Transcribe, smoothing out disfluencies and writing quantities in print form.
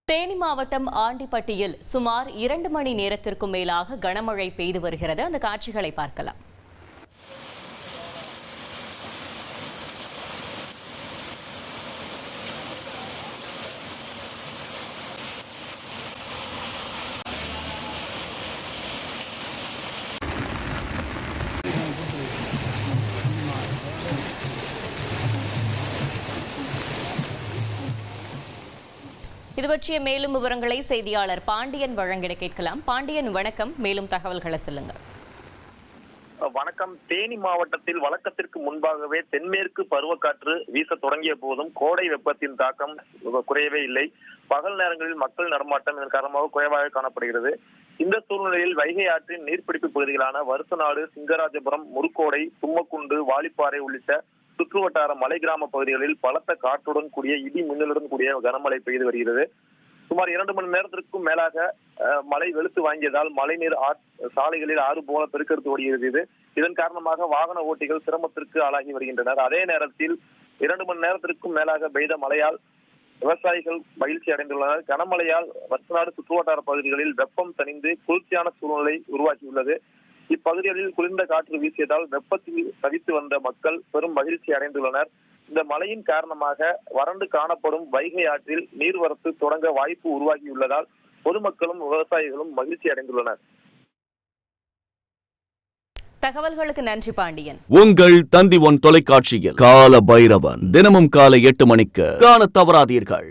தேனி மாவட்டம் ஆண்டிப்பட்டியில் சுமார் 2 மணி நேரத்திற்கும் மேலாக கனமழை பெய்து வருகிறது. அந்த காட்சிகளை பார்க்கலாம். இது பற்றிய மேலும் விவரங்களை செய்தியாளர் பாண்டியன் வழங்கிட கேட்கலாம். பாண்டியன், வணக்கம். மேலும் தகவல்களை சொல்லுங்க. வணக்கம். தேனி மாவட்டத்தில் வழக்கத்திற்கு முன்பாகவே தென்மேற்கு பருவக்காற்று வீச தொடங்கிய போதும் கோடை வெப்பத்தின் தாக்கம் குறையவே இல்லை. பகல் நேரங்களில் மக்கள் நடமாட்டம் இதன் காரணமாக குறைவாக காணப்படுகிறது. இந்த சூழ்நிலையில் வைகை ஆற்றின் நீர்பிடிப்பு பகுதிகளான வருசநாடு, சிங்கராஜபுரம், முருக்கோடை, தும்மக்குண்டு, வாலிப்பாறை உள்ளிட்ட சுற்றுவட்டார மலை கிராம பகுதிகளில் பலத்த காற்றுடன் கூடிய இடி மின்னலுடன் கூடிய கனமழை பெய்து வருகிறது. சுமார் 2 மணி நேரத்திற்கும் மேலாக மழை வெளுத்து வாங்கியதால் மழைநீர் சாலைகளில் ஆறு போல பெருக்கெடுத்து ஓடுகிறது. இதன் காரணமாக வாகன ஓட்டிகள் சிரமத்திற்கு ஆளாகி வருகின்றனர். அதே நேரத்தில் 2 மணி நேரத்திற்கும் மேலாக பெய்த மழையால் விவசாயிகள் மகிழ்ச்சி அடைந்துள்ளனர். கனமழையால் வருசநாடு சுற்றுவட்டார பகுதிகளில் வெப்பம் தணிந்து குளிர்ச்சியான சூழ்நிலை உருவாக்கியுள்ளது. இப்பகுதிகளில் குளிர்ந்த காற்று வீசியதால் வெப்பத்தில் தவித்து வந்த மக்கள் பெரும் மகிழ்ச்சி அடைந்துள்ளனர். இந்த மழையின் காரணமாக வறண்டு காணப்படும் வைகை ஆற்றில் நீர்வரத்து தொடங்க வாய்ப்பு உருவாகியுள்ளதால் பொதுமக்களும் விவசாயிகளும் மகிழ்ச்சி அடைந்துள்ளனர். தகவல்களுக்கு நன்றி பாண்டியன். உங்கள் தந்தி ஒன் தொலைக்காட்சியில் கால பைரவன் தினமும் காலை 8 மணிக்கு காண தவறாதீர்கள்.